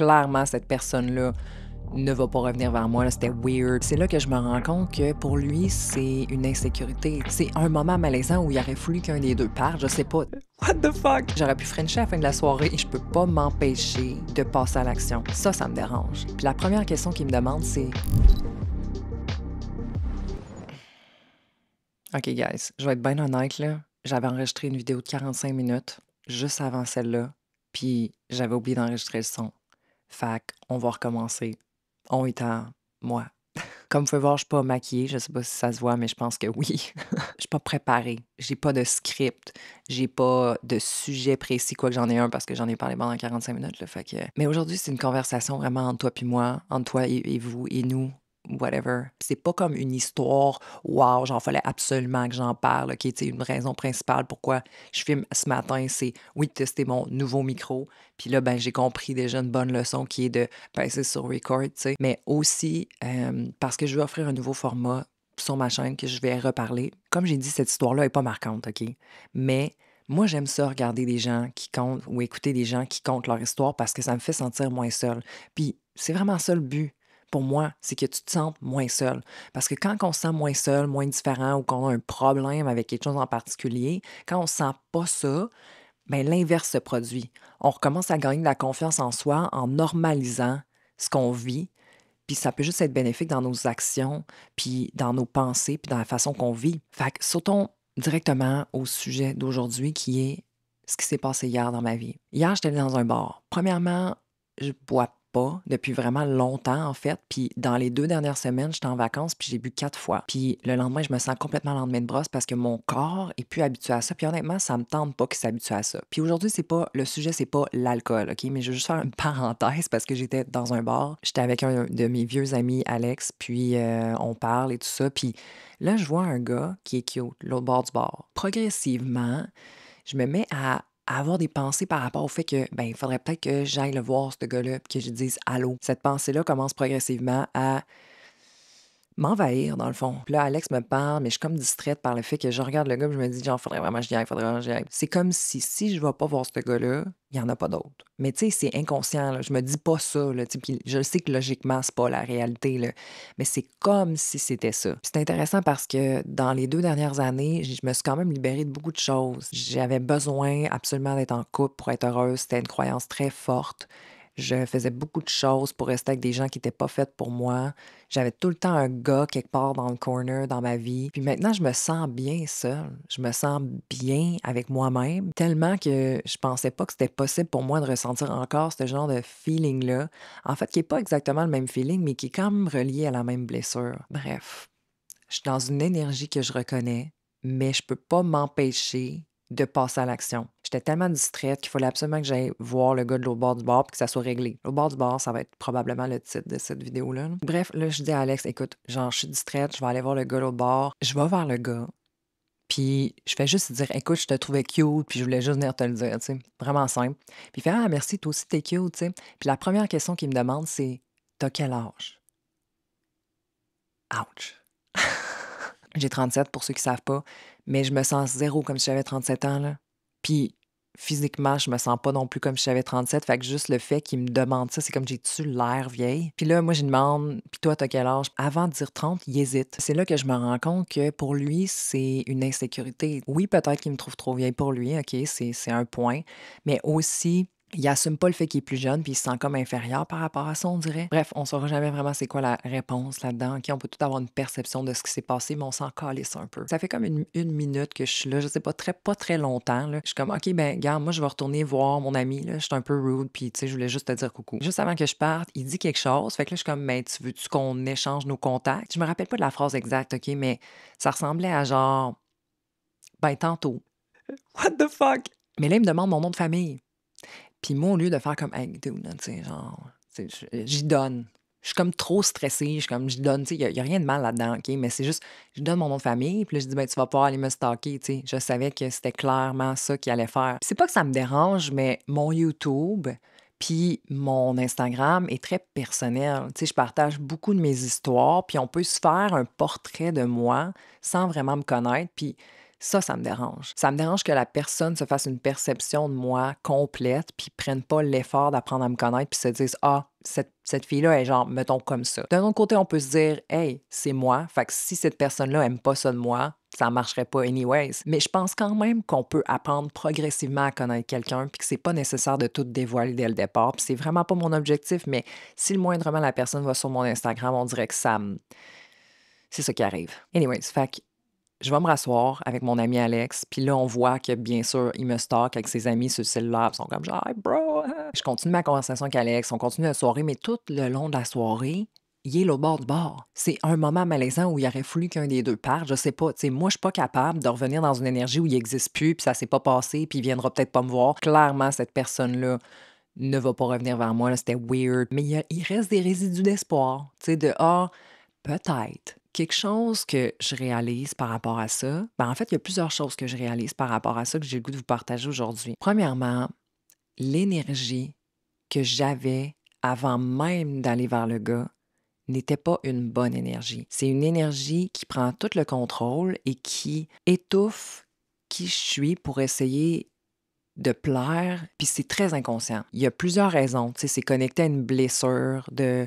clairement, cette personne-là ne va pas revenir vers moi, là, c'était weird. C'est là que je me rends compte que pour lui, c'est une insécurité. C'est un moment malaisant où il aurait fallu qu'un des deux parte, je sais pas. What the fuck? J'aurais pu frencher à la fin de la soirée et je peux pas m'empêcher de passer à l'action. Ça me dérange. Puis la première question qu'il me demande, c'est... OK, guys, je vais être bien honnête, là. J'avais enregistré une vidéo de 45 minutes, juste avant celle-là, puis j'avais oublié d'enregistrer le son. Fait qu'on va recommencer. On est à moi. Comme vous pouvez voir, je suis pas maquillée. Je sais pas si ça se voit, mais je pense que oui. Je suis pas préparée. J'ai pas de script. J'ai pas de sujet précis, quoique j'en ai un parce que j'en ai parlé pendant 45 minutes. Là, fait que... Mais aujourd'hui, c'est une conversation vraiment entre toi puis moi, entre toi et vous et nous, whatever. C'est pas comme une histoire, wow, j'en fallait absolument que j'en parle. OK, tu sais, une raison principale pourquoi je filme ce matin, c'est oui, de tester mon nouveau micro. Puis là, ben, j'ai compris déjà une bonne leçon qui est de passer sur record, tu sais. Mais aussi parce que je veux offrir un nouveau format sur ma chaîne que je vais reparler. Comme j'ai dit, cette histoire-là n'est pas marquante, OK? Mais moi, j'aime ça, regarder des gens qui comptent ou écouter des gens qui comptent leur histoire parce que ça me fait sentir moins seul. Puis c'est vraiment ça le but. Pour moi, c'est que tu te sentes moins seul. Parce que quand on se sent moins seul, moins différent ou qu'on a un problème avec quelque chose en particulier, quand on ne sent pas ça, ben l'inverse se produit. On recommence à gagner de la confiance en soi en normalisant ce qu'on vit, puis ça peut juste être bénéfique dans nos actions, puis dans nos pensées, puis dans la façon qu'on vit. Fait que sautons directement au sujet d'aujourd'hui qui est ce qui s'est passé hier dans ma vie. Hier, j'étais allée dans un bar. Premièrement, je bois pas depuis vraiment longtemps, en fait. Puis dans les 2 dernières semaines, j'étais en vacances, puis j'ai bu 4 fois. Puis le lendemain, je me sens complètement lendemain de brosse parce que mon corps est plus habitué à ça. Puis honnêtement, ça me tente pas qu'il s'habitue à ça. Puis aujourd'hui, c'est pas le sujet, c'est pas l'alcool, OK? Mais je veux juste faire une parenthèse parce que j'étais dans un bar. J'étais avec un de mes vieux amis, Alex, puis on parle et tout ça. Puis là, je vois un gars qui est cute, l'autre bord du bar. Progressivement, je me mets à avoir des pensées par rapport au fait que, ben, il faudrait peut-être que j'aille le voir, ce gars-là, puis que je dise allô. Cette pensée-là commence progressivement à m'envahir, dans le fond. Puis là, Alex me parle, mais je suis comme distraite par le fait que je regarde le gars, puis je me dis, genre, faudrait vraiment que j'y aille, faudrait vraiment que j'y aille. C'est comme si je vais pas voir ce gars-là, il y en a pas d'autres. Mais tu sais, c'est inconscient, là. Je me dis pas ça, là, tu sais, puis je sais que logiquement, c'est pas la réalité, là. Mais c'est comme si c'était ça. Puis c'est intéressant parce que dans les 2 dernières années, je me suis quand même libérée de beaucoup de choses. J'avais besoin absolument d'être en couple pour être heureuse. C'était une croyance très forte. Je faisais beaucoup de choses pour rester avec des gens qui étaient pas faits pour moi. J'avais tout le temps un gars quelque part dans le corner dans ma vie. Puis maintenant, je me sens bien seule. Je me sens bien avec moi-même, tellement que je pensais pas que c'était possible pour moi de ressentir encore ce genre de feeling-là. En fait, qui est pas exactement le même feeling, mais qui est quand même relié à la même blessure. Bref, je suis dans une énergie que je reconnais, mais je peux pas m'empêcher de passer à l'action. J'étais tellement distraite qu'il fallait absolument que j'aille voir le gars de l'autre bord du bar et que ça soit réglé. L'autre bord du bar, ça va être probablement le titre de cette vidéo-là. Là. Bref, là, je dis à Alex, écoute, genre, je suis distraite, je vais aller voir le gars de l'autre bord. Je vais vers le gars, puis je fais juste dire, écoute, je te trouvais cute, puis je voulais juste venir te le dire, tu sais. Vraiment simple. Puis il fait, ah, merci, toi aussi, t'es cute, tu sais. Puis la première question qu'il me demande, c'est, t'as quel âge? Ouch. J'ai 37 pour ceux qui savent pas, mais je me sens zéro comme si j'avais 37 ans, là. Puis physiquement, je me sens pas non plus comme si j'avais 37, fait que juste le fait qu'il me demande ça, c'est comme j'ai-tu l'air vieille? Puis là, moi, je lui demande, puis toi, t'as quel âge? Avant de dire 30, il hésite. C'est là que je me rends compte que pour lui, c'est une insécurité. Oui, peut-être qu'il me trouve trop vieille pour lui, OK, c'est un point, mais aussi il assume pas le fait qu'il est plus jeune, puis il se sent comme inférieur par rapport à ça, on dirait. Bref, on saura jamais vraiment c'est quoi la réponse là-dedans. OK, on peut tout avoir une perception de ce qui s'est passé, mais on s'en calisse un peu. Ça fait comme une minute que je suis là, je sais pas très longtemps. Là. Je suis comme, OK, ben, regarde, moi, je vais retourner voir mon ami. Là. Je suis un peu rude, puis, tu sais, je voulais juste te dire coucou. Juste avant que je parte, il dit quelque chose. Fait que là, je suis comme, ben, tu veux-tu qu'on échange nos contacts? Je me rappelle pas de la phrase exacte, OK, mais ça ressemblait à genre, ben, tantôt. What the fuck? Mais là, il me demande mon nom de famille. Puis moi, au lieu de faire comme, hey, dude, là, tu sais, genre, tu sais, j'y donne. Je suis comme trop stressée, je suis comme, j'y donne, tu sais, il y a rien de mal là-dedans, OK? Mais c'est juste, je donne mon nom de famille, puis là, je dis, ben, tu vas pouvoir aller me stalker, tu sais. Je savais que c'était clairement ça qu'il allait faire. Puis c'est pas que ça me dérange, mais mon YouTube, puis mon Instagram est très personnel. Tu sais, je partage beaucoup de mes histoires, puis on peut se faire un portrait de moi sans vraiment me connaître, puis Ça me dérange. Ça me dérange que la personne se fasse une perception de moi complète, puis prenne pas l'effort d'apprendre à me connaître, puis se dise ah, cette fille-là est genre, mettons, comme ça. D'un autre côté, on peut se dire, hey, c'est moi. Fait que si cette personne-là aime pas ça de moi, ça marcherait pas anyways. Mais je pense quand même qu'on peut apprendre progressivement à connaître quelqu'un, puis que c'est pas nécessaire de tout dévoiler dès le départ. Puis c'est vraiment pas mon objectif, mais si le moindrement la personne va sur mon Instagram, on dirait que c'est ça qui arrive. Anyways, fait que je vais me rasseoir avec mon ami Alex, puis là, on voit que, bien sûr, il me stalk avec ses amis sur le cellulaire, puis ils sont comme genre «Hey, bro! Hein.» Je continue ma conversation avec Alex, on continue la soirée, mais tout le long de la soirée, il est l'autre bord du bar. C'est un moment malaisant où il aurait fallu qu'un des deux parte, je sais pas. Tu sais, moi, je suis pas capable de revenir dans une énergie où il n'existe plus, puis ça s'est pas passé, puis il viendra peut-être pas me voir. Clairement, cette personne-là ne va pas revenir vers moi, là, c'était weird. Mais il reste des résidus d'espoir, tu sais, de «Ah, peut-être.» Quelque chose que je réalise par rapport à ça, en fait, il y a plusieurs choses que je réalise par rapport à ça que j'ai le goût de vous partager aujourd'hui. Premièrement, l'énergie que j'avais avant même d'aller vers le gars n'était pas une bonne énergie. C'est une énergie qui prend tout le contrôle et qui étouffe qui je suis pour essayer de plaire, puis c'est très inconscient. Il y a plusieurs raisons, tu sais, c'est connecté à une blessure de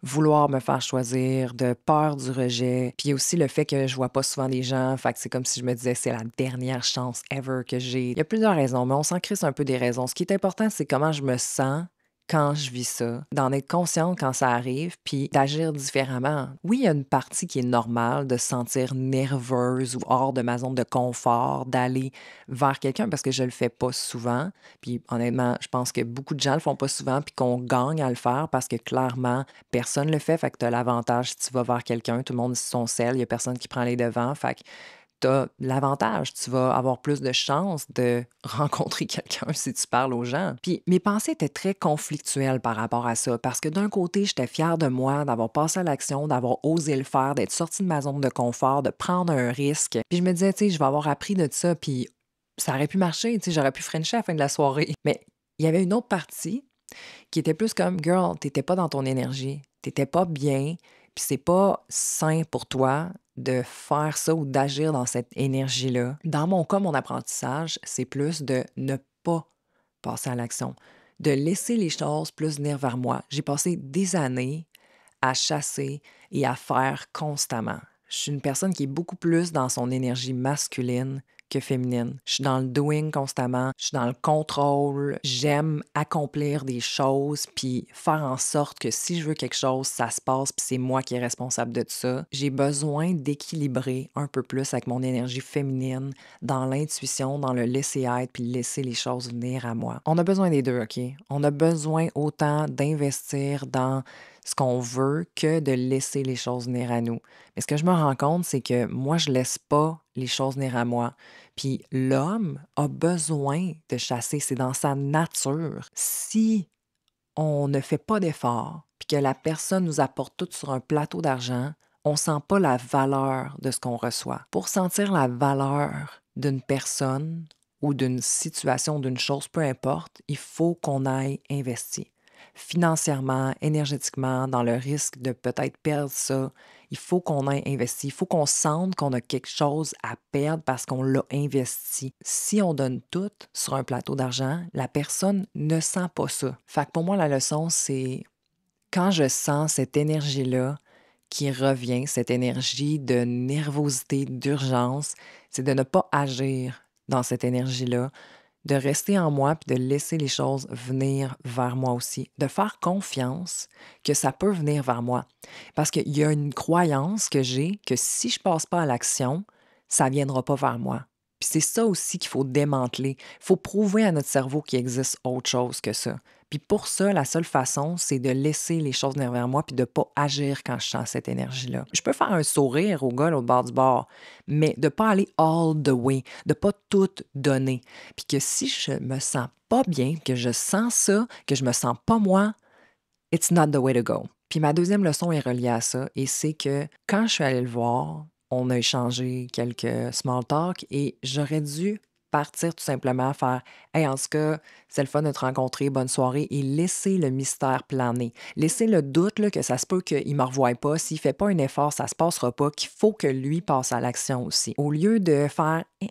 vouloir me faire choisir, de peur du rejet, puis aussi le fait que je vois pas souvent les gens, fait que c'est comme si je me disais c'est la dernière chance ever que j'ai. Il y a plusieurs raisons, mais on s'en crisse un peu des raisons. Ce qui est important, c'est comment je me sens quand je vis ça, d'en être consciente quand ça arrive, puis d'agir différemment. Oui, il y a une partie qui est normale de se sentir nerveuse ou hors de ma zone de confort, d'aller vers quelqu'un parce que je le fais pas souvent. Puis honnêtement, je pense que beaucoup de gens le font pas souvent, puis qu'on gagne à le faire parce que clairement, personne le fait. Fait que tu as l'avantage si tu vas vers quelqu'un, tout le monde est sur son sel, il y a personne qui prend les devants. Fait que tu as l'avantage, tu vas avoir plus de chances de rencontrer quelqu'un si tu parles aux gens. Puis mes pensées étaient très conflictuelles par rapport à ça, parce que d'un côté, j'étais fière de moi, d'avoir passé à l'action, d'avoir osé le faire, d'être sortie de ma zone de confort, de prendre un risque. Puis je me disais, tu sais, je vais avoir appris de ça, puis ça aurait pu marcher, tu sais, j'aurais pu frencher à la fin de la soirée. Mais il y avait une autre partie qui était plus comme, girl, t'étais pas dans ton énergie, t'étais pas bien, puis c'est pas sain pour toi de faire ça ou d'agir dans cette énergie-là. Dans mon cas, mon apprentissage, c'est plus de ne pas passer à l'action, de laisser les choses plus venir vers moi. J'ai passé des années à chasser et à faire constamment. Je suis une personne qui est beaucoup plus dans son énergie masculine que féminine. Je suis dans le doing constamment, je suis dans le contrôle, j'aime accomplir des choses puis faire en sorte que si je veux quelque chose, ça se passe puis c'est moi qui est responsable de ça. J'ai besoin d'équilibrer un peu plus avec mon énergie féminine dans l'intuition, dans le laisser être puis laisser les choses venir à moi. On a besoin des deux, OK? On a besoin autant d'investir dans ce qu'on veut que de laisser les choses venir à nous. Mais ce que je me rends compte, c'est que moi, je laisse pas les choses venir à moi. Puis l'homme a besoin de chasser, c'est dans sa nature. Si on ne fait pas d'effort, puis que la personne nous apporte tout sur un plateau d'argent, on sent pas la valeur de ce qu'on reçoit. Pour sentir la valeur d'une personne ou d'une situation, d'une chose, peu importe, il faut qu'on aille investir financièrement, énergétiquement, dans le risque de peut-être perdre ça. Il faut qu'on ait investi. Il faut qu'on sente qu'on a quelque chose à perdre parce qu'on l'a investi. Si on donne tout sur un plateau d'argent, la personne ne sent pas ça. Fait que pour moi, la leçon, c'est quand je sens cette énergie-là qui revient, cette énergie de nervosité, d'urgence, c'est de ne pas agir dans cette énergie-là, de rester en moi puis de laisser les choses venir vers moi aussi, de faire confiance que ça peut venir vers moi. Parce qu'il y a une croyance que j'ai que si je passe pas à l'action, ça viendra pas vers moi. Puis c'est ça aussi qu'il faut démanteler. Il faut prouver à notre cerveau qu'il existe autre chose que ça. Puis pour ça, la seule façon, c'est de laisser les choses venir vers moi puis de pas agir quand je sens cette énergie-là. Je peux faire un sourire au gars à l'autre bord du bord, mais de pas aller all the way, de pas tout donner. Puis que si je me sens pas bien, que je sens ça, que je me sens pas moi, it's not the way to go. Puis ma deuxième leçon est reliée à ça, et c'est que quand je suis allée le voir, on a échangé quelques small talk et j'aurais dû partir tout simplement, faire: «Hey, en tout cas, c'est le fun de te rencontrer, bonne soirée» et laisser le mystère planer. Laisser le doute là, que ça se peut qu'il ne me revoie pas, s'il fait pas un effort, ça se passera pas, qu'il faut que lui passe à l'action aussi. Au lieu de faire: «Hey,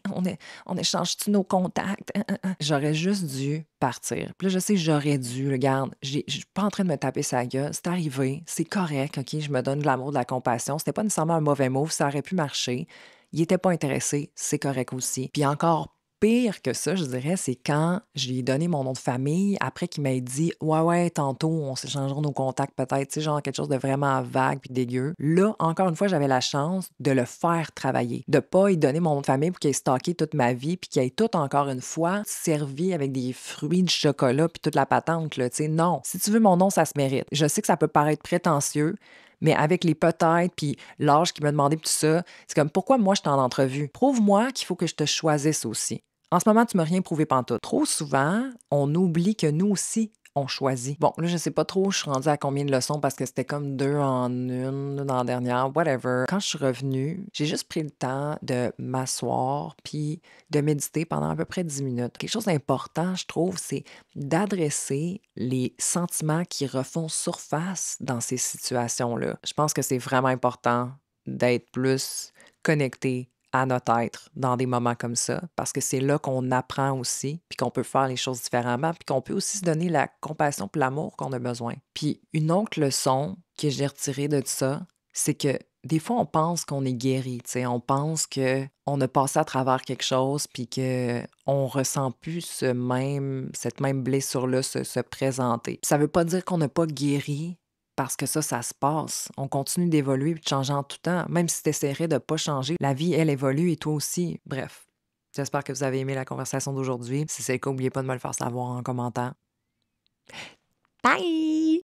on échange-tu nos contacts? J'aurais juste dû partir. Puis là, je sais, j'aurais dû, regarde, je suis pas en train de me taper sa gueule, c'est arrivé, c'est correct, OK, je me donne de l'amour, de la compassion. C'était pas nécessairement un mauvais move, ça aurait pu marcher. Il était pas intéressé, c'est correct aussi. Puis encore pire que ça, je dirais, c'est quand je lui ai donné mon nom de famille, après qu'il m'ait dit: «Ouais, ouais, tantôt, on s'échangera nos contacts peut-être», tu sais, genre quelque chose de vraiment vague puis dégueu. Là, encore une fois, j'avais la chance de le faire travailler, de pas lui donner mon nom de famille pour qu'il ait stocké toute ma vie puis qu'il ait tout, encore une fois, servi avec des fruits, du chocolat puis toute la patente, là, tu sais. Non, si tu veux mon nom, ça se mérite. Je sais que ça peut paraître prétentieux, mais avec les peut-être puis l'âge qu'il m'a demandé puis tout ça, c'est comme: «Pourquoi moi je suis en entrevue? Prouve-moi qu'il faut que je te choisisse aussi. En ce moment, tu m'as rien prouvé pantoute». Trop souvent, on oublie que nous aussi, on choisit. Bon, là, je sais pas trop, je suis rendue à combien de leçons parce que c'était comme 2 en 1 dans la dernière, whatever. Quand je suis revenue, j'ai juste pris le temps de m'asseoir puis de méditer pendant à peu près 10 minutes. Quelque chose d'important, je trouve, c'est d'adresser les sentiments qui refont surface dans ces situations-là. Je pense que c'est vraiment important d'être plus connecté à notre être dans des moments comme ça, parce que c'est là qu'on apprend aussi, puis qu'on peut faire les choses différemment, puis qu'on peut aussi se donner la compassion puis l'amour qu'on a besoin. Puis une autre leçon que j'ai retirée de ça, c'est que des fois, on pense qu'on est guéri, tu sais, on pense que on a passé à travers quelque chose, puis que on ressent plus cette même blessure-là se présenter. Puis ça veut pas dire qu'on n'a pas guéri, parce que ça se passe. On continue d'évoluer et de changer en tout temps. Même si tu essaierais de pas changer, la vie, elle évolue et toi aussi. Bref, j'espère que vous avez aimé la conversation d'aujourd'hui. Si c'est le cas, n'oubliez pas de me le faire savoir en commentaire. Bye!